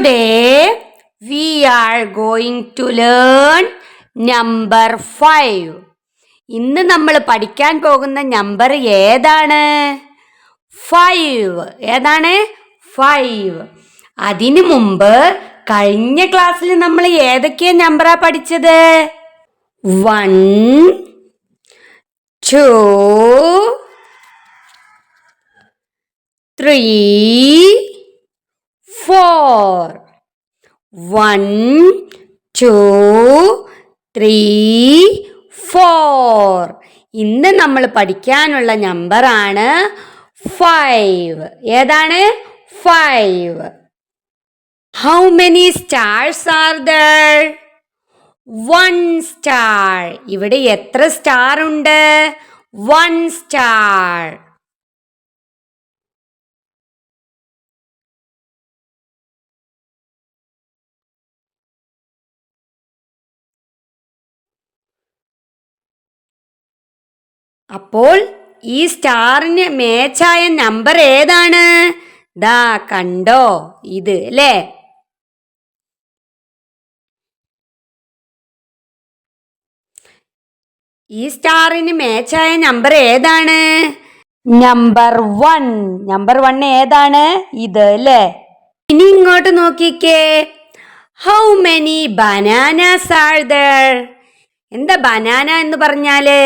Today we are going to learn number 5. ഇന്ന് നമ്മൾ പഠിക്കാൻ പോകുന്ന നമ്പർ ഏതാണ്? 5. ഏതാണ്? 5. അതിനു മുമ്പ് കഴിഞ്ഞ ക്ലാസ്സിൽ നമ്മൾ ഏതൊക്കെ നമ്പറാ പഠിച്ചത്? 1, 2, 3, 4. 1, 2, 3, 4. ഇന്ന് നമ്മൾ പഠിക്കാനുള്ള നമ്പറാണ് 5. ഏതാണ്? 5. How many stars are there? 1 star. ഇവിടെ എത്ര സ്റ്റാർ ഉണ്ട്? 1 star. അപ്പോൾ ഈ സ്റ്റാറിന് മേച്ചായ നമ്പർ ഏതാണ്? ദാ കണ്ടോ, ഇത് അല്ലേ? ഈ സ്റ്റാറിന് മേച്ചായ നമ്പർ ഏതാണ്? നമ്പർ 1. നമ്പർ 1 ഏതാണ്? ഇത് അല്ലേ? ഇനി ഇങ്ങോട്ട് നോക്കിക്കേ. How many bananas are there? എന്താ ബനാന എന്ന് പറഞ്ഞാല്?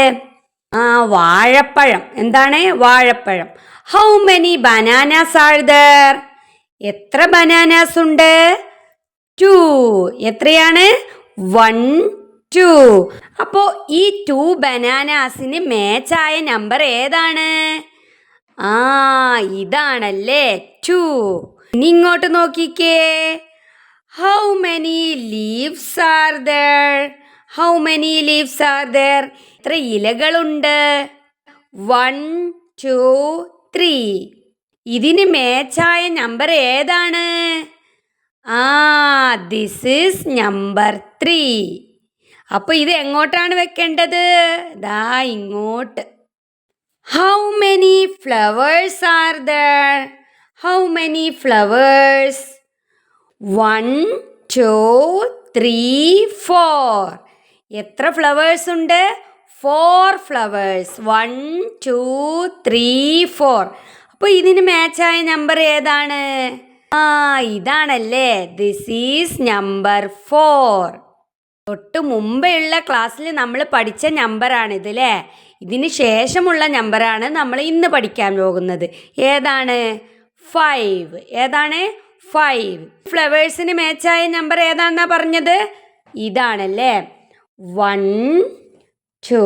വാഴപ്പഴം. എന്താണ്? വാഴപ്പഴം. How many bananas are there? എത്ര ബനാനാസ് ഉണ്ട്? 2. എത്രയാണ്? 1, 2. അപ്പോ ഈ 2 ബനാനാസിന് മേച്ചായ നമ്പർ ഏതാണ്? ഇതാണല്ലേ 2. ഇനി ഇങ്ങോട്ട് നോക്കിക്കേ. How many leaves R there? How many leaves R there? എത്ര ഇലകളുണ്ട്? 1, 2, 3. ഇതിന് മേച്ചായ നമ്പർ ഏതാണ്? This is number 3. അപ്പൊ ഇത് എങ്ങോട്ടാണ് വെക്കേണ്ടത്? ദാ ഇങ്ങോട്ട്. How many flowers are there? How many flowers? 1, 2, 3, 4. എത്ര ഫ്ലവേഴ്സ് ഉണ്ട്? 4 ഫ്ലവേഴ്സ്. 1, 2, 3, 4. അപ്പോൾ ഇതിന് മാച്ചായ നമ്പർ ഏതാണ്? ഇതാണല്ലേ. This is number 4. തൊട്ട് മുമ്പെയുള്ള ക്ലാസ്സിൽ നമ്മൾ പഠിച്ച നമ്പറാണിത് അല്ലേ? ഇതിന് ശേഷമുള്ള നമ്പറാണ് നമ്മൾ ഇന്ന് പഠിക്കാൻ പോകുന്നത്. ഏതാണ്? 5. ഏതാണ്? 5. ഫ്ലവേഴ്സിന് മാച്ചായ നമ്പർ ഏതാണെന്നാ പറഞ്ഞത്? ഇതാണല്ലേ. 1, 2,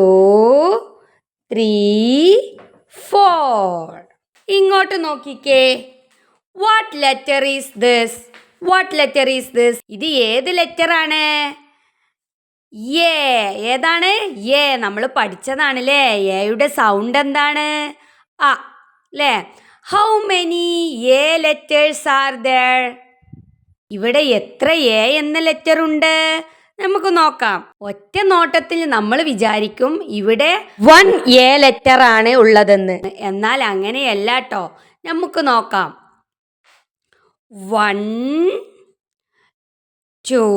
3, 4. ഇങ്ങോട്ട് നോക്കിക്കേ. What letter is this? What letter is this? ഇത് ഏത് ലെറ്ററാണ്? എ. ഏതാണ്? എ. നമ്മൾ പഠിച്ചതാണല്ലേ. എയുടെ സൗണ്ട് എന്താണ്? അല്ലേ? How many A letters R there? ഇവിടെ എത്ര എ എന്ന ലെറ്റർ ഉണ്ട്? നമുക്ക് നോക്കാം. ഒറ്റ നോട്ടത്തിൽ നമ്മൾ വിചാരിക്കും ഇവിടെ 1 എ ലെറ്റർ ആണ് ഉള്ളതെന്ന്. എന്നാൽ അങ്ങനെയല്ല ട്ടോ. നമുക്ക് നോക്കാം. 1, 2,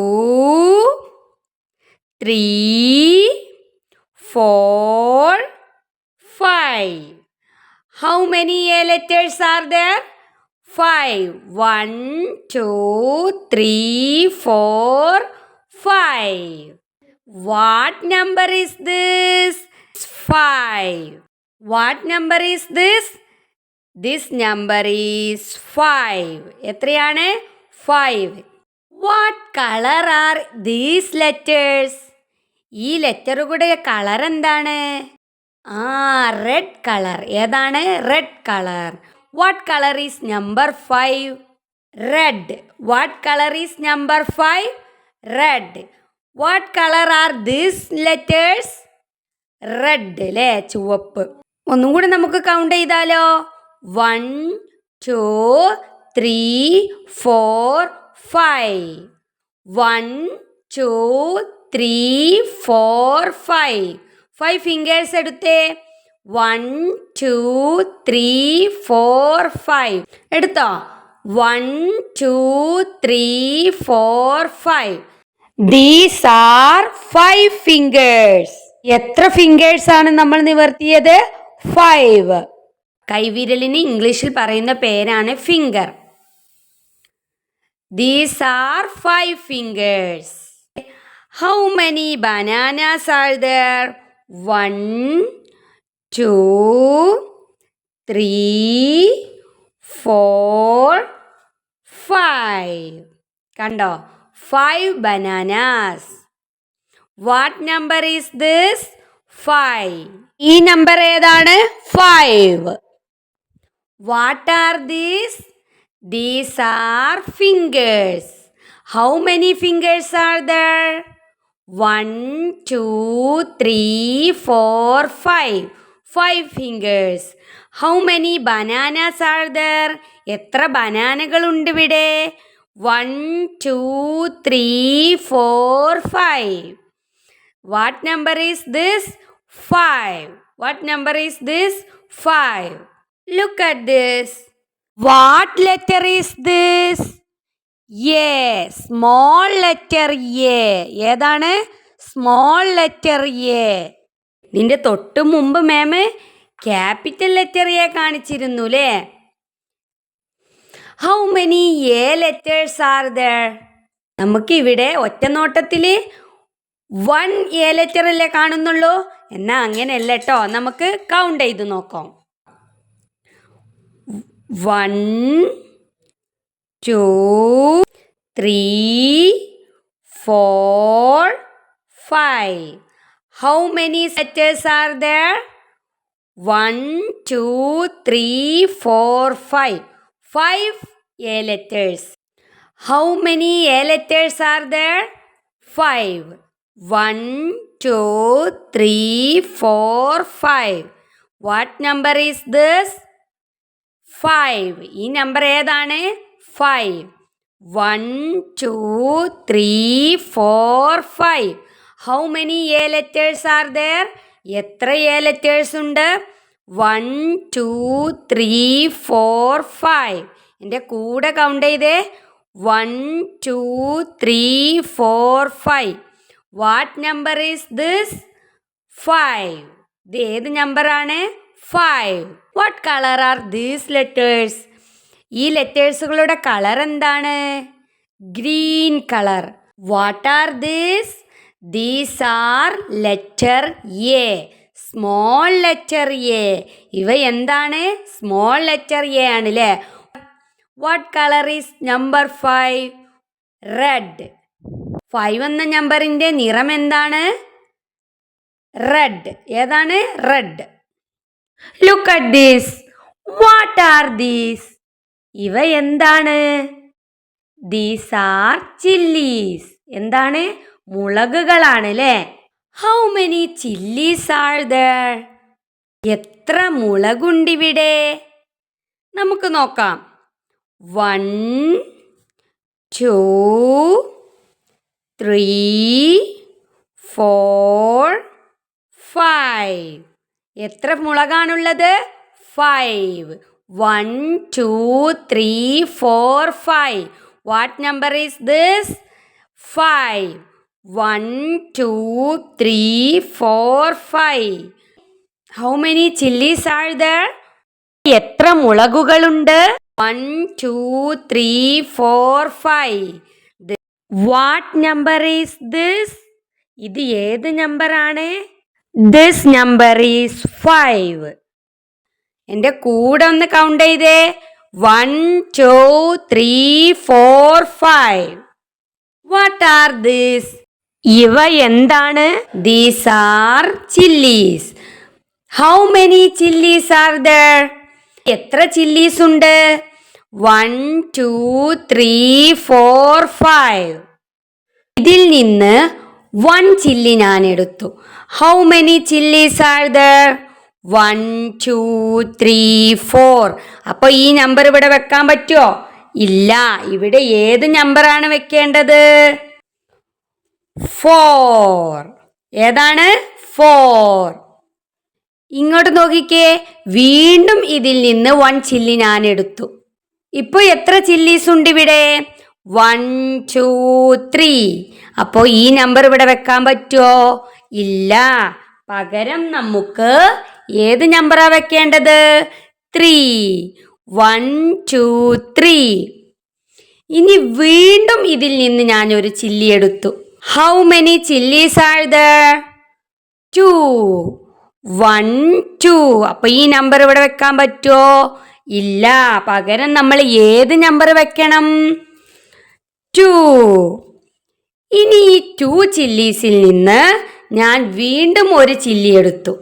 3, 4, 5. How many A letters are there? 5. 1, 2, 3, 4, 5. What number is this? 5. What number is this? This number is 5. എത്രയാണ്? 5. What color are these letters? ഈ ലെറ്ററുകളുടെ കളർ എന്താണ്? Red colour. ഏതാണ്? Red colour. What color is number 5? Red. What color is number 5? Red. What color are these letters? Red അല്ലേ? ചുവപ്പ്. ഒന്നും കൂടെ നമുക്ക് കൗണ്ട് ചെയ്താലോ. 1, 2, 3, 4, 5. 1, 2, 3, 4, 5. 5 ഫിംഗേഴ്സ് എടുത്തേ. 1, 2, 3, 4, 5 എടുത്തോ? 1, 2, 3, 4, 5. These are 5 fingers. എത്ര ഫിംഗേഴ്സ് ആണ് നമ്മൾ നിവർത്തിയത്? 5. കൈവിരലിന് ഇംഗ്ലീഷിൽ പറയുന്ന പേരാണ് finger. These are 5 fingers. How many bananas are there? 1, 2, 3, 4, 5. കണ്ടോ? 5 bananas. What number is this? 5. ഈ നമ്പർ ഏതാണ്? 5. What are these? These are fingers. How many fingers are there? 1, 2, 3, 4, 5. 5 fingers. How many bananas are there? എത്ര ബനാനകളുണ്ട് ഇവിടെ? 1, 2, 3, 4, 5. What number is this? 5. What number is this? 5. Look at this. What letter is this? A. Small letter A. ഏതാണ്? Small letter A. നിന്റെ തൊട്ട് മുമ്പ് മാം capital letter A കാണിച്ചിരുന്നു അല്ലേ? How many A letters are there? നമുക്ക് ഇവിടെ ഒറ്റ നോട്ടത്തിൽ 1 A ലെറ്റർ അല്ലേ കാണുന്നുള്ളൂ? എന്നാ അങ്ങനെയല്ല കേട്ടോ. നമുക്ക് കൗണ്ട് ചെയ്ത് നോക്കാം. 1, 2, 3, 4, 5. How many letters are there? 1, 2, 3, 4, 5. 5 A letters. How many A letters are there? 5. 1, 2, 3, 4, 5. What number is this? 5. ഈ നമ്പർ ഏതാണ്? 5. 1, 2, 3, 4, 5. How many A letters are there? എത്ര A letters ഉണ്ട്? 1, 2, 3, 4, 5. എൻ്റെ കൂടെ കൗണ്ട് ചെയ്തേ. 1, 2, 3, 4, 5. What number is this? 5. ഇത് ഏത് നമ്പറാണ്? 5. What color are these letters? ഈ ലെറ്റേഴ്സുകളുടെ കളർ എന്താണ്? Green colour. What are these? These are letter A. Small letter A. ഇവ എന്താണ്? Small letter A ആണ് അല്ലേ? What color is number 5? Red. 5 എന്ന നമ്പറിൻ്റെ നിറം എന്താണ്? റെഡ്. ഏതാണ്? Red. Look at this. What are these? ഇവ എന്താണ്? These are chilies. എന്താണ്? മുളകുകളാണ് അല്ലേ? How many chilies are there? എത്ര മുളകുണ്ടിവിടെ? നമുക്ക് നോക്കാം. 1, 2, 3, 4, 5. എത്ര മുളകാണുള്ളത്? 5. 1, 2, 3, 4, 5. What number is this? 5. 1, 2, 3, 4, 5. How many chilies are there? എത്ര മുളകുകളുണ്ട്? 1, 2, 3, 4, 5. What number is this? ഇത് ഏത് നമ്പറാണ്? This number is 5. എൻ്റെ കൂടെ ഒന്ന് കൗണ്ട് ചെയ്തേ. 1, 2, 3, 4, 5. What are these? ഇവ എന്താണ്? These are chilies. How many chilies are there? എത്ര ചില്ലീസ് ഉണ്ട്? 1, 2, 3, 4, 5. ഇതിൽ നിന്ന് 1 ചില്ലി ഞാൻ എടുത്തു. How many chilies are there? 1, 2, 3, 4. അപ്പോൾ ഈ നമ്പർ ഇവിടെ വെക്കാൻ പറ്റുമോ? ഇല്ല. ഇവിടെ ഏത് നമ്പറാണ് വെക്കേണ്ടത്? 4. ഏതാണ്? 4. ഇങ്ങോട്ട് നോക്കിക്കേ. വീണ്ടും ഇതിൽ നിന്ന് 1 ചില്ലി ഞാൻ എടുത്തു. ഇപ്പൊ എത്ര ചില്ലീസ് ഉണ്ട് ഇവിടെ? 1 2 3. അപ്പോ ഈ നമ്പർ ഇവിടെ വെക്കാൻ പറ്റുമോ? ഇല്ല. പകരം നമുക്ക് ഏത് നമ്പറാ വെക്കേണ്ടത്? 3. 1 2 3. ഇനി വീണ്ടും ഇതിൽ നിന്ന് ഞാൻ ഒരു ചില്ലി എടുത്തു. How many chillies are there? 2. 1 2. അപ്പൊ ഈ നമ്പർ ഇവിടെ വെക്കാൻ പറ്റുമോ? ഇല്ല. പകരം നമ്മൾ ഏത് നമ്പർ വെക്കണം? 2. ഇനി ഈ 2 ചില്ലീസിൽ നിന്ന് ഞാൻ വീണ്ടും ഒരു ചില്ലി എടുത്തു.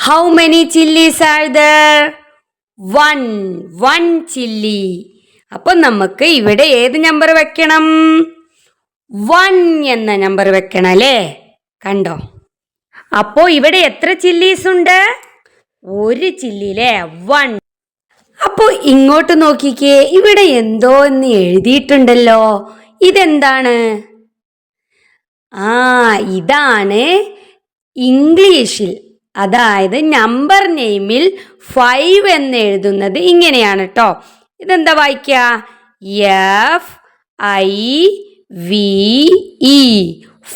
How many chillies are there? 1 chilli. അപ്പൊ നമുക്ക് ഇവിടെ ഏത് നമ്പർ വെക്കണം? 1 എന്ന നമ്പർ വെക്കണം അല്ലേ? കണ്ടോ? അപ്പോ ഇവിടെ എത്ര ചില്ലീസ് ഉണ്ട്? ഒരു ചില്ലിയിലെ 1. അപ്പോ ഇങ്ങോട്ട് നോക്കിക്കേ, ഇവിടെ എന്തോ എന്ന് എഴുതിയിട്ടുണ്ടല്ലോ. ഇതെന്താണ്? ഇതാണ് ഇംഗ്ലീഷിൽ, അതായത് നമ്പർ നെയിമിൽ 5 എന്ന് എഴുതുന്നത് ഇങ്ങനെയാണ് കേട്ടോ. ഇതെന്താ വായിക്കുക? FIVE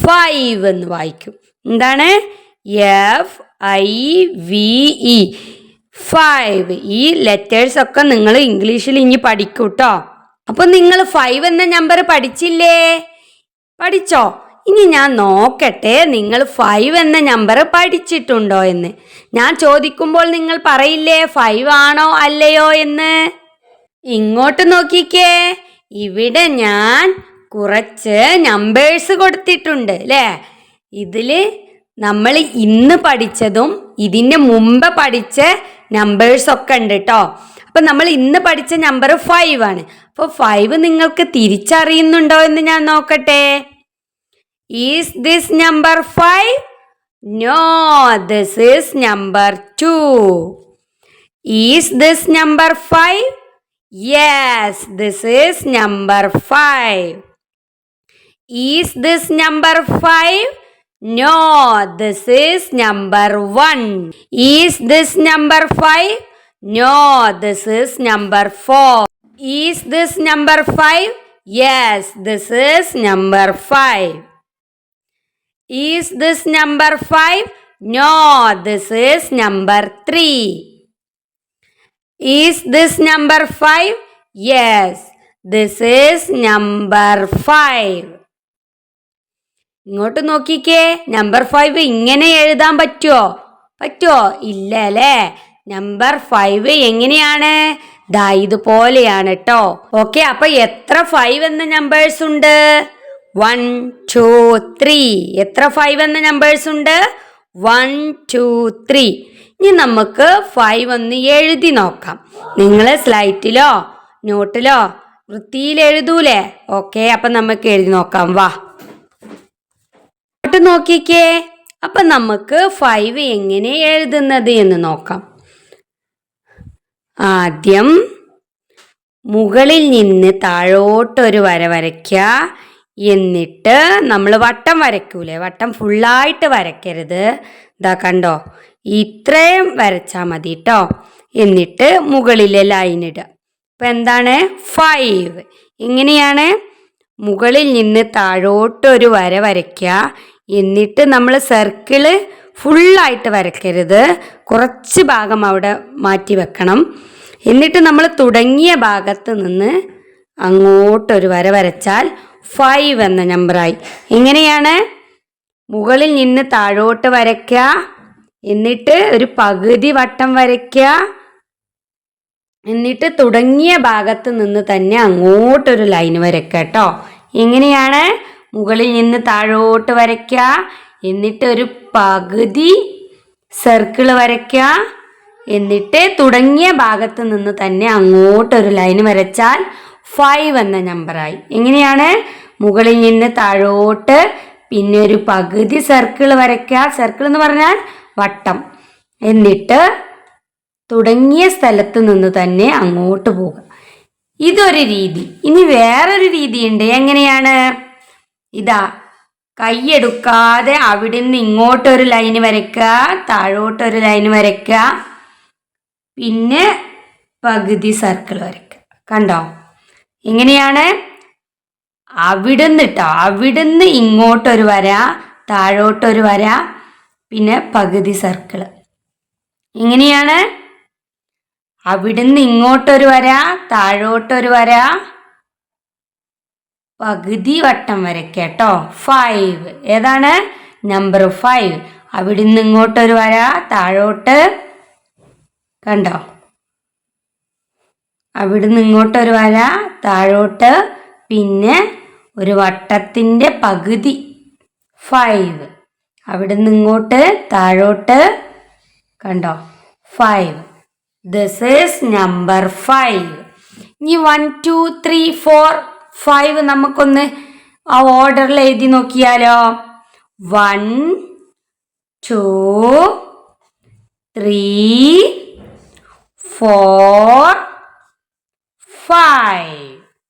5 എന്ന് വായിക്കും. എന്താണ്? FIVE 5. ഈ ലെറ്റേഴ്സ് ഒക്കെ നിങ്ങൾ ഇംഗ്ലീഷിൽ ഇനി പഠിക്കൂ കേട്ടോ. അപ്പൊ നിങ്ങൾ 5 എന്ന നമ്പർ പഠിച്ചില്ലേ? പഠിച്ചോ? ഇനി ഞാൻ നോക്കട്ടെ നിങ്ങൾ 5 എന്ന നമ്പർ പഠിച്ചിട്ടുണ്ടോ എന്ന്. ഞാൻ ചോദിക്കുമ്പോൾ നിങ്ങൾ പറയില്ലേ 5 ആണോ അല്ലയോ എന്ന്? ഇങ്ങോട്ട് നോക്കിക്കേ, ഇവിടെ ഞാൻ കുറച്ച് നമ്പേഴ്സ് കൊടുത്തിട്ടുണ്ട് അല്ലേ? ഇതില് നമ്മൾ ഇന്ന് പഠിച്ചതും ഇതിന് മുമ്പ് പഠിച്ച നമ്പേഴ്സ് ഒക്കെ ഉണ്ട് കേട്ടോ. അപ്പൊ നമ്മൾ ഇന്ന് പഠിച്ച നമ്പർ 5 ആണ്. അപ്പൊ 5 നിങ്ങൾക്ക് തിരിച്ചറിയുന്നുണ്ടോ എന്ന് ഞാൻ നോക്കട്ടെ. Is this number 5? No, this is number 2. Is this number 5? Yes, this is number 5. Is this number 5? No, this is number 1. Is this number 5? No, this is number 4. Is this number 5? Yes, this is number 5. Is this number 5? No, this is number 3. Is this number 5? Yes, this is number 5. ഇങ്ങോട്ട് നോക്കിക്കേ, number 5 ഇങ്ങനെ എഴുതാൻ പറ്റുമോ? ഇല്ല അല്ലേ? Number 5 എങ്ങനെയാണ്? ദാ ഇതുപോലെയാണ് കേട്ടോ. ഓക്കെ, അപ്പൊ എത്ര 5 എന്ന നമ്പേഴ്സ് ഉണ്ട്? 1 2 3. എത്ര 5 എന്ന നമ്പേഴ്സ് ഉണ്ട്? 1 2 3. ഇനി നമുക്ക് 5 ഒന്ന് എഴുതി നോക്കാം. നിങ്ങൾ സ്ലൈറ്റിലോ നോട്ടിലോ വൃത്തിയിൽ എഴുതൂലേ? ഓക്കെ, അപ്പൊ നമുക്ക് എഴുതി നോക്കാം. വാ, നോക്കിക്കേ. അപ്പൊ നമുക്ക് 5 എങ്ങനെ എഴുതുന്നത് എന്ന് നോക്കാം. ആദ്യം മുകളിൽ നിന്ന് താഴോട്ടൊരു വര വരയ്ക്കുക. എന്നിട്ട് നമ്മൾ വട്ടം വരയ്ക്കൂലേ? വട്ടം ഫുള്ളായിട്ട് വരയ്ക്കരുത്. ഇതാ കണ്ടോ, ഇത്രയും വരച്ചാൽ മതി കേട്ടോ. എന്നിട്ട് മുകളിലെ ലൈൻ ഇടുക. അപ്പൊ എന്താണ്? 5. എങ്ങനെയാണ്? മുകളിൽ നിന്ന് താഴോട്ടൊരു വര വരയ്ക്കുക. എന്നിട്ട് നമ്മൾ സർക്കിള് ഫുള്ളായിട്ട് വരയ്ക്കരുത്, കുറച്ച് ഭാഗം അവിടെ മാറ്റി വെക്കണം. എന്നിട്ട് നമ്മൾ തുടങ്ങിയ ഭാഗത്ത് നിന്ന് അങ്ങോട്ടൊരു വര വരച്ചാൽ 5 എന്ന നമ്പറായി. എങ്ങനെയാണ്? മുകളിൽ നിന്ന് താഴോട്ട് വരയ്ക്കുക, എന്നിട്ട് ഒരു പകുതി വട്ടം വരയ്ക്കുക, എന്നിട്ട് തുടങ്ങിയ ഭാഗത്ത് നിന്ന് തന്നെ അങ്ങോട്ടൊരു ലൈൻ വരയ്ക്കുക കേട്ടോ. എങ്ങനെയാണ്? മുകളിൽ നിന്ന് താഴോട്ട് വരയ്ക്കുക, എന്നിട്ട് ഒരു പകുതി സർക്കിള് വരയ്ക്കുക, എന്നിട്ട് തുടങ്ങിയ ഭാഗത്ത് നിന്ന് തന്നെ അങ്ങോട്ടൊരു ലൈൻ വരച്ചാൽ 5 എന്ന നമ്പറായി. എങ്ങനെയാണ്? മുകളിൽ നിന്ന് താഴോട്ട് പിന്നെ ഒരു പകുതി സർക്കിള് വരയ്ക്കുക. സർക്കിൾ എന്ന് പറഞ്ഞാൽ വട്ടം. എന്നിട്ട് തുടങ്ങിയ സ്ഥലത്ത് നിന്ന് തന്നെ അങ്ങോട്ട് പോകുക. ഇതൊരു രീതി. ഇനി വേറൊരു രീതിയുണ്ട്. എങ്ങനെയാണ്? ഇതാ, കൈയെടുക്കാതെ അവിടെ നിന്ന് ഇങ്ങോട്ടൊരു ലൈന് വരയ്ക്കുക, താഴോട്ടൊരു ലൈന് വരയ്ക്കുക, പിന്നെ പകുതി സർക്കിൾ വരയ്ക്കുക. കണ്ടോ? എങ്ങനെയാണ്? അവിടുന്ന് ട്ടോ, അവിടുന്ന് ഇങ്ങോട്ടൊരു വര, താഴോട്ടൊരു വര, പിന്നെ പകുതി സർക്കിള്. എങ്ങനെയാണ്? അവിടുന്ന് ഇങ്ങോട്ടൊരു വര, താഴോട്ടൊരു വര, പകുതി വട്ടം വരയ്ക്കട്ടോ. 5. ഏതാണ്? നമ്പർ 5. അവിടുന്ന് ഇങ്ങോട്ടൊരു വര, താഴോട്ട് കണ്ടോ? അവിടുന്ന് ഇങ്ങോട്ടൊരു വര, താഴോട്ട്, പിന്നെ ഒരു വട്ടത്തിൻ്റെ പകുതി 5. അവിടുന്ന് ഇങ്ങോട്ട്, താഴോട്ട് കണ്ടോ? 5. This is number 5. ഇനി 1 2 3 4 5 നമുക്കൊന്ന് ആ ഓർഡറിൽ എഴുതി നോക്കിയാലോ? 1 2 3 4 5.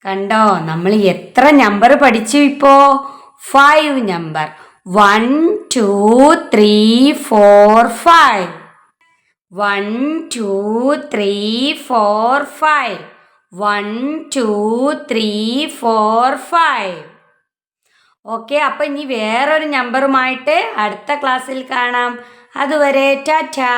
കണ്ടോ? നമ്മൾ എത്ര നമ്പർ പഠിച്ചു ഇപ്പോ? 5 നമ്പർ. 1 2 3 4 5. 1 2 3 4 5. 1 2 3 4 5. ഓക്കെ, അപ്പം ഇനി വേറൊരു നമ്പറുമായിട്ട് അടുത്ത ക്ലാസ്സിൽ കാണാം. അതുവരെ ടാറ്റാ.